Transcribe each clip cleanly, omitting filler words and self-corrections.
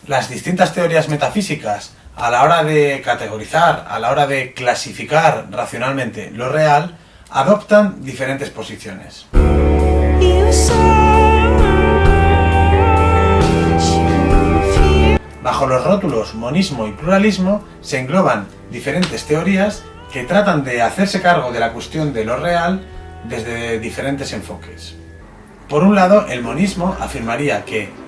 Las distintas teorías metafísicas, a la hora de categorizar, a la hora de clasificar racionalmente lo real, adoptan diferentes posiciones. Bajo los rótulos monismo y pluralismo se engloban diferentes teorías que tratan de hacerse cargo de la cuestión de lo real desde diferentes enfoques. Por un lado, el monismo afirmaría que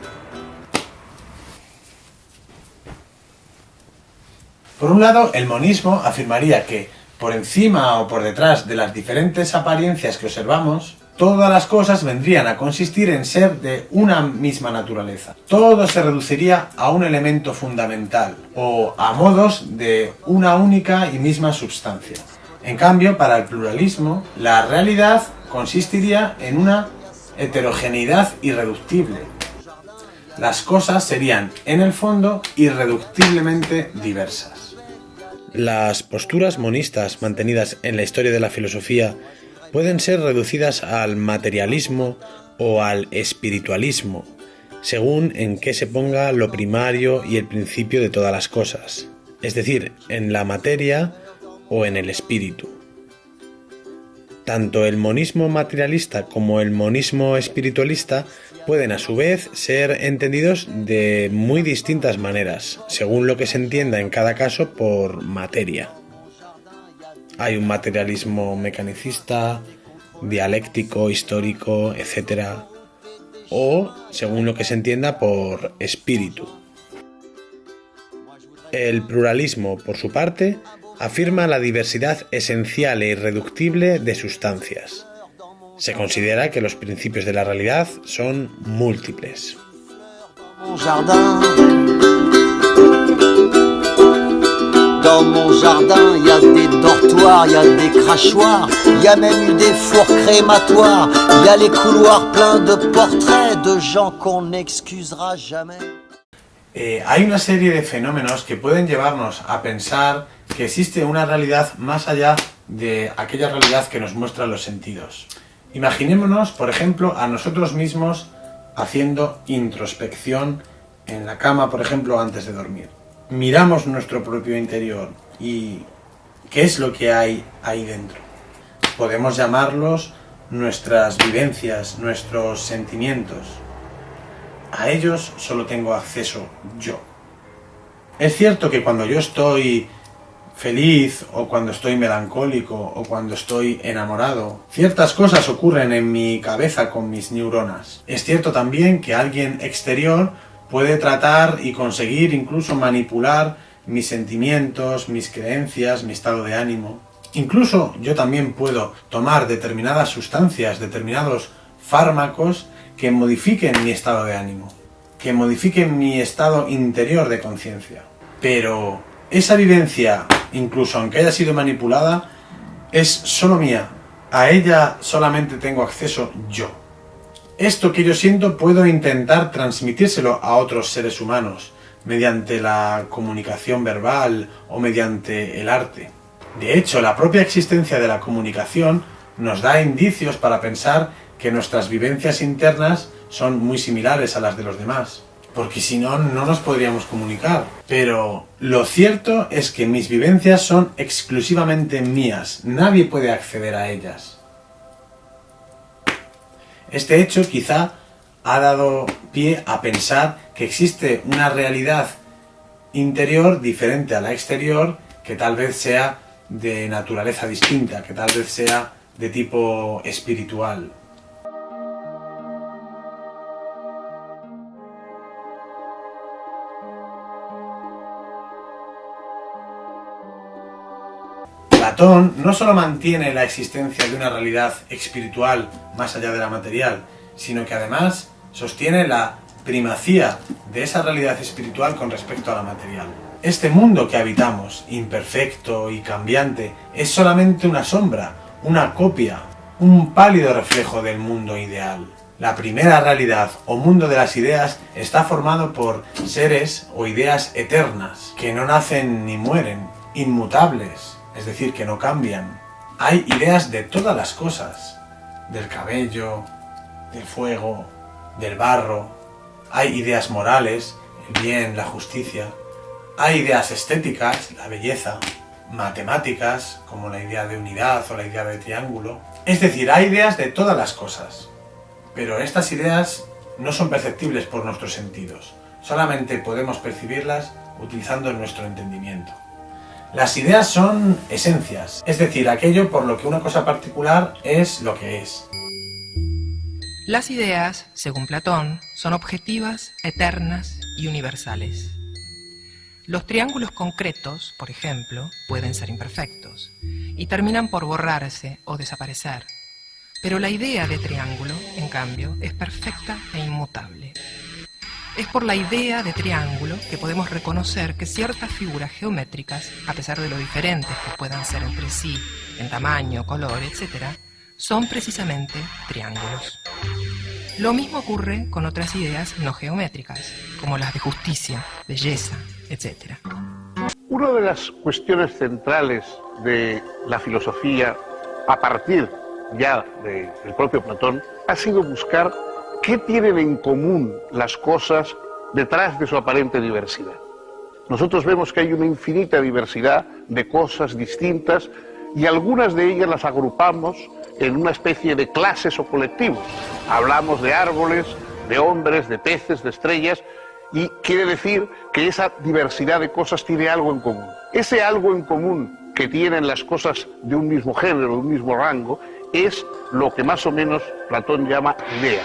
por encima o por detrás de las diferentes apariencias que observamos, todas las cosas vendrían a consistir en ser de una misma naturaleza. Todo se reduciría a un elemento fundamental o a modos de una única y misma substancia. En cambio, para el pluralismo, la realidad consistiría en una heterogeneidad irreductible. Las cosas serían, en el fondo, irreductiblemente diversas. Las posturas monistas mantenidas en la historia de la filosofía pueden ser reducidas al materialismo o al espiritualismo, según en qué se ponga lo primario y el principio de todas las cosas, es decir, en la materia o en el espíritu. Tanto el monismo materialista como el monismo espiritualista pueden a su vez ser entendidos de muy distintas maneras, según lo que se entienda en cada caso por materia. Hay un materialismo mecanicista, dialéctico, histórico, etc. O según lo que se entienda por espíritu. El pluralismo, por su parte, afirma la diversidad esencial e irreductible de sustancias. Se considera que los principios de la realidad son múltiples. Dans mon jardin, il y a des dortoirs, il y a des crachoirs, il y a même eu des fours crématoires, il y a les couloirs pleins de portraits de gens qu'on n'excusera jamais. Hay una serie de fenómenos que pueden llevarnos a pensar que existe una realidad más allá de aquella realidad que nos muestran los sentidos. Imaginémonos, por ejemplo, a nosotros mismos haciendo introspección en la cama, por ejemplo, antes de dormir. Miramos nuestro propio interior y ¿qué es lo que hay ahí dentro? Podemos llamarlos nuestras vivencias, nuestros sentimientos. A ellos solo tengo acceso yo. Es cierto que cuando yo estoy feliz o cuando estoy melancólico o cuando estoy enamorado, ciertas cosas ocurren en mi cabeza con mis neuronas. Es cierto también que alguien exterior puede tratar y conseguir incluso manipular mis sentimientos, mis creencias, mi estado de ánimo. Incluso yo también puedo tomar determinadas sustancias, determinados fármacos que modifiquen mi estado de ánimo, que modifiquen mi estado interior de conciencia. Pero esa vivencia, incluso aunque haya sido manipulada, es solo mía. A ella solamente tengo acceso yo. Esto que yo siento puedo intentar transmitírselo a otros seres humanos, mediante la comunicación verbal o mediante el arte. De hecho, la propia existencia de la comunicación nos da indicios para pensar que nuestras vivencias internas son muy similares a las de los demás, porque si no, no nos podríamos comunicar. Pero lo cierto es que mis vivencias son exclusivamente mías, nadie puede acceder a ellas. Este hecho quizá ha dado pie a pensar que existe una realidad interior diferente a la exterior, que tal vez sea de naturaleza distinta, que tal vez sea de tipo espiritual. Platón no solo mantiene la existencia de una realidad espiritual más allá de la material, sino que además sostiene la primacía de esa realidad espiritual con respecto a la material. Este mundo que habitamos, imperfecto y cambiante, es solamente una sombra, una copia, un pálido reflejo del mundo ideal. La primera realidad o mundo de las ideas está formado por seres o ideas eternas, que no nacen ni mueren, inmutables, es decir, que no cambian. Hay ideas de todas las cosas, del cabello, del fuego, del barro. Hay ideas morales, bien la justicia. Hay ideas estéticas, la belleza, matemáticas, como la idea de unidad o la idea de triángulo. Es decir, hay ideas de todas las cosas, pero estas ideas no son perceptibles por nuestros sentidos. Solamente podemos percibirlas utilizando nuestro entendimiento. Las ideas son esencias, es decir, aquello por lo que una cosa particular es lo que es. Las ideas, según Platón, son objetivas, eternas y universales. Los triángulos concretos, por ejemplo, pueden ser imperfectos y terminan por borrarse o desaparecer. Pero la idea de triángulo, en cambio, es perfecta e inmutable. Es por la idea de triángulo que podemos reconocer que ciertas figuras geométricas, a pesar de lo diferentes que puedan ser entre sí, en tamaño, color, etc., son precisamente triángulos. Lo mismo ocurre con otras ideas no geométricas, como las de justicia, belleza, etc. Una de las cuestiones centrales de la filosofía, a partir ya del propio Platón, ha sido buscar qué tienen en común las cosas detrás de su aparente diversidad. Nosotros vemos que hay una infinita diversidad de cosas distintas y algunas de ellas las agrupamos en una especie de clases o colectivos. Hablamos de árboles, de hombres, de peces, de estrellas, y quiere decir que esa diversidad de cosas tiene algo en común. Ese algo en común que tienen las cosas de un mismo género, de un mismo rango, es lo que más o menos Platón llama idea.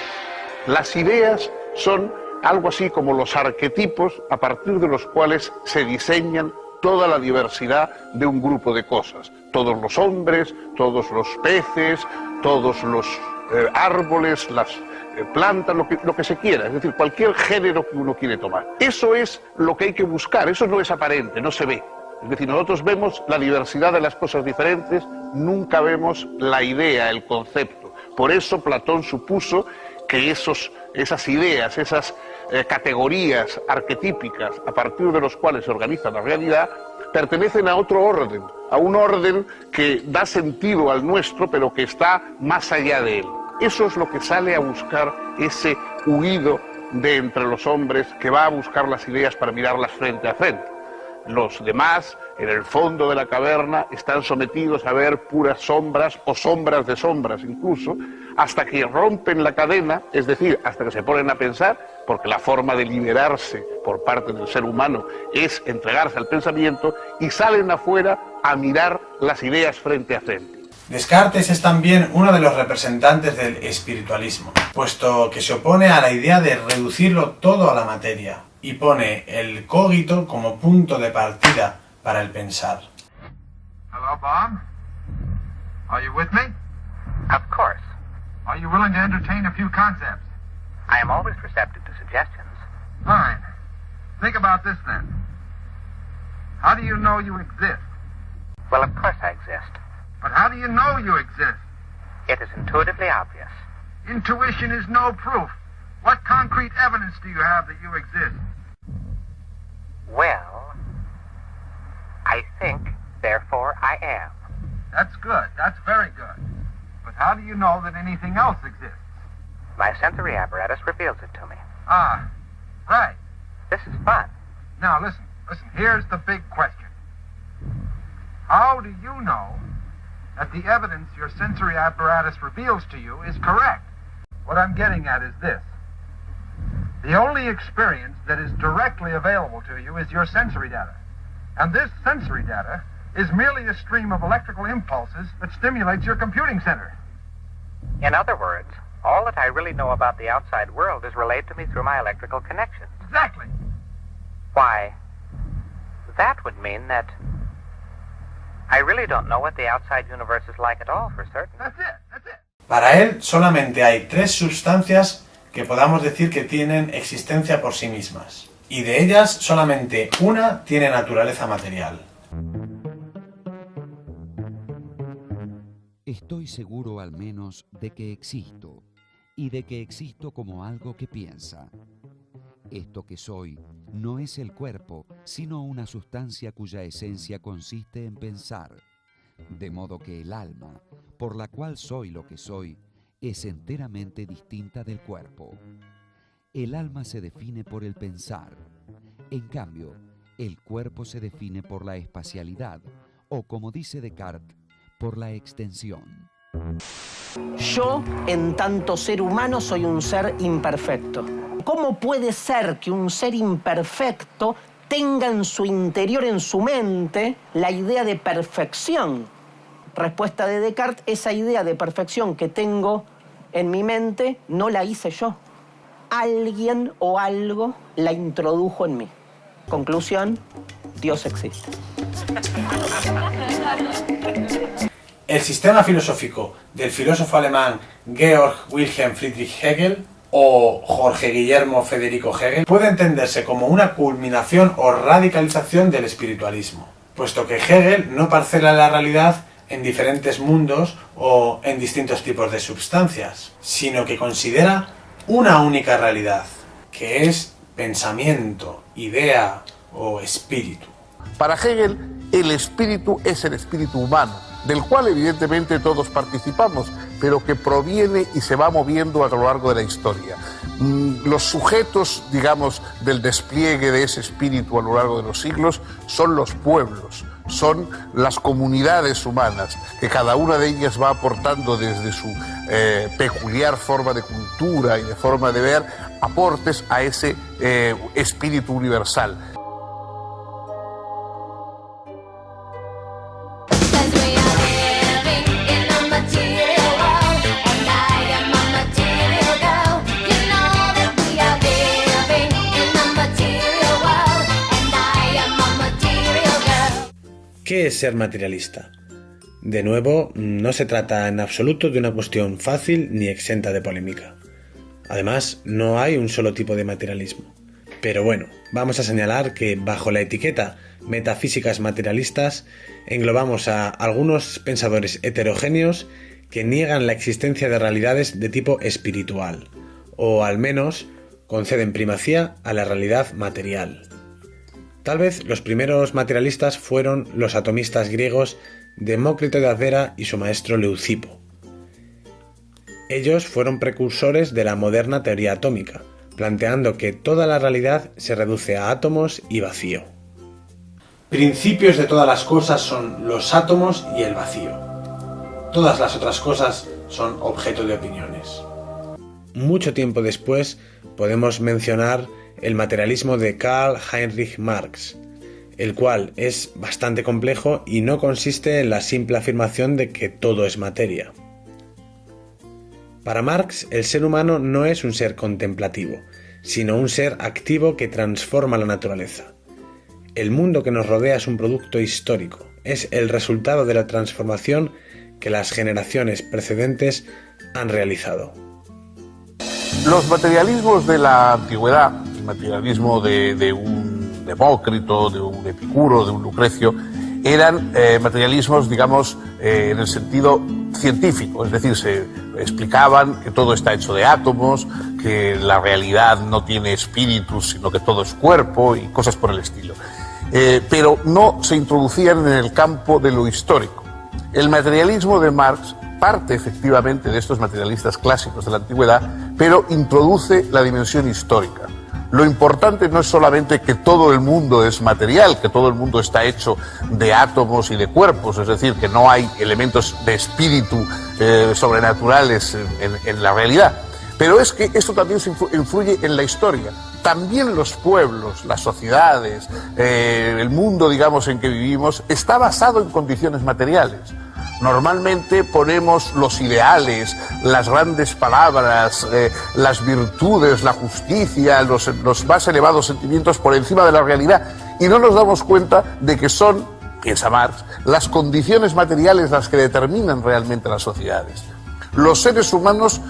Las ideas son algo así como los arquetipos a partir de los cuales se diseñan toda la diversidad de un grupo de cosas. Todos los hombres, todos los peces, todos los árboles, las plantas, lo que se quiera, es decir, cualquier género que uno quiere tomar. Eso es lo que hay que buscar, eso no es aparente, no se ve. Es decir, nosotros vemos la diversidad de las cosas diferentes, nunca vemos la idea, el concepto. Por eso Platón supuso que esas ideas, esas categorías arquetípicas a partir de los cuales se organiza la realidad, pertenecen a otro orden, a un orden que da sentido al nuestro, pero que está más allá de él. Eso es lo que sale a buscar ese huido de entre los hombres que va a buscar las ideas para mirarlas frente a frente. Los demás, en el fondo de la caverna, están sometidos a ver puras sombras o sombras de sombras incluso, hasta que rompen la cadena, es decir, hasta que se ponen a pensar, porque la forma de liberarse por parte del ser humano es entregarse al pensamiento, y salen afuera a mirar las ideas frente a frente. Descartes es también uno de los representantes del espiritualismo, puesto que se opone a la idea de reducirlo todo a la materia y pone el cogito como punto de partida para el pensar. Hello, Bob. Are you with me? Of course. Are you willing to entertain a few concepts? I am always receptive to suggestions. Fine. Think about this then. How do you know you exist? Well, of course I exist. But how do you know you exist? It is intuitively obvious. Intuition is no proof. What concrete evidence do you have that you exist? Well, I think, therefore I am. That's good. That's very good. But how do you know that anything else exists? My sensory apparatus reveals it to me. Ah, right. This is fun. Now listen. Here's the big question. How do you know that the evidence your sensory apparatus reveals to you is correct? What I'm getting at is this. The only experience that is directly available to you is your sensory data. And this sensory data is merely a stream of electrical impulses that stimulates your computing center. In other words, all that I really know about the outside world is relayed to me through my electrical connections. Exactly. Why, that would mean that I really don't know what the outside universe is like at all, for certain. That's it. Para él solamente hay 3 sustancias que podamos decir que tienen existencia por sí mismas, y de ellas solamente una tiene naturaleza material. Estoy seguro al menos de que existo, y de que existo como algo que piensa. Esto que soy no es el cuerpo, sino una sustancia cuya esencia consiste en pensar, de modo que el alma, por la cual soy lo que soy, es enteramente distinta del cuerpo. el alma se define por el pensar. En cambio, el cuerpo se define por la espacialidad, o como dice Descartes, por la extensión. Yo, en tanto ser humano, soy un ser imperfecto. ¿Cómo puede ser que un ser imperfecto tenga en su interior, en su mente, la idea de perfección? Respuesta de Descartes, esa idea de perfección que tengo en mi mente no la hice yo. Alguien o algo la introdujo en mí. Conclusión, Dios existe. El sistema filosófico del filósofo alemán Georg Wilhelm Friedrich Hegel o Jorge Guillermo Federico Hegel puede entenderse como una culminación o radicalización del espiritualismo, puesto que Hegel no parcela la realidad en diferentes mundos o en distintos tipos de substancias, sino que considera una única realidad, que es pensamiento, idea o espíritu. Para Hegel, el espíritu es el espíritu humano, del cual evidentemente todos participamos, pero que proviene y se va moviendo a lo largo de la historia. Los sujetos, digamos, del despliegue de ese espíritu a lo largo de los siglos son los pueblos, son las comunidades humanas, que cada una de ellas va aportando desde su peculiar forma de cultura y de forma de ver aportes a ese espíritu universal. ¿Qué es ser materialista? De nuevo, no se trata en absoluto de una cuestión fácil ni exenta de polémica. Además, no hay un solo tipo de materialismo. Pero bueno, vamos a señalar que bajo la etiqueta metafísicas materialistas englobamos a algunos pensadores heterogéneos que niegan la existencia de realidades de tipo espiritual, o al menos conceden primacía a la realidad material. Tal vez los primeros materialistas fueron los atomistas griegos Demócrito de Abdera y su maestro Leucipo. Ellos fueron precursores de la moderna teoría atómica, planteando que toda la realidad se reduce a átomos y vacío. Principios de todas las cosas son los átomos y el vacío. Todas las otras cosas son objeto de opiniones. Mucho tiempo después podemos mencionar el materialismo de Karl Heinrich Marx, el cual es bastante complejo y no consiste en la simple afirmación de que todo es materia. Para Marx, el ser humano no es un ser contemplativo, sino un ser activo que transforma la naturaleza. El mundo que nos rodea es un producto histórico, es el resultado de la transformación que las generaciones precedentes han realizado. Los materialismos de la antigüedad, el materialismo de un Demócrito, de un Epicuro, de un Lucrecio, eran materialismos, digamos, en el sentido científico, es decir, se explicaban que todo está hecho de átomos, que la realidad no tiene espíritu, sino que todo es cuerpo y cosas por el estilo. Pero no se introducían en el campo de lo histórico. El materialismo de Marx parte efectivamente de estos materialistas clásicos de la antigüedad, pero introduce la dimensión histórica. Lo importante no es solamente que todo el mundo es material, que todo el mundo está hecho de átomos y de cuerpos, es decir, que no hay elementos de espíritu sobrenaturales en la realidad, pero es que esto también influye en la historia. También los pueblos, las sociedades, el mundo, digamos, en que vivimos, está basado en condiciones materiales. Normalmente ponemos los ideales, las grandes palabras, las virtudes, la justicia, los más elevados sentimientos por encima de la realidad y no nos damos cuenta de que son, piensa Marx, las condiciones materiales las que determinan realmente las sociedades. Los seres humanos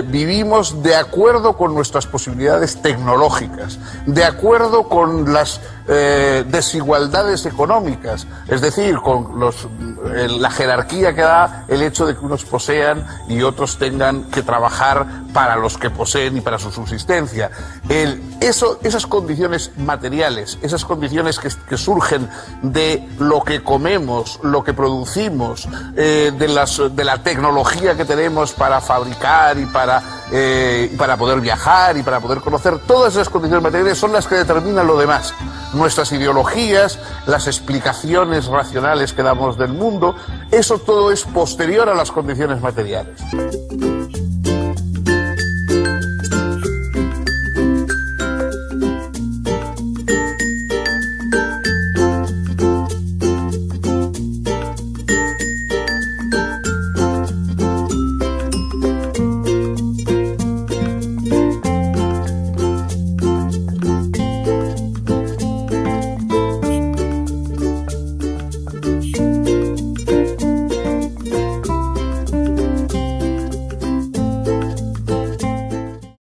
vivimos de acuerdo con nuestras posibilidades tecnológicas, de acuerdo con las desigualdades económicas, es decir, con la jerarquía que da el hecho de que unos posean y otros tengan que trabajar para los que poseen y para su subsistencia. Esas condiciones materiales, esas condiciones que surgen de lo que comemos, lo que producimos, de la tecnología que tenemos para fabricar y para para poder viajar y para poder conocer. Todas esas condiciones materiales son las que determinan lo demás. Nuestras ideologías, las explicaciones racionales que damos del mundo, eso todo es posterior a las condiciones materiales.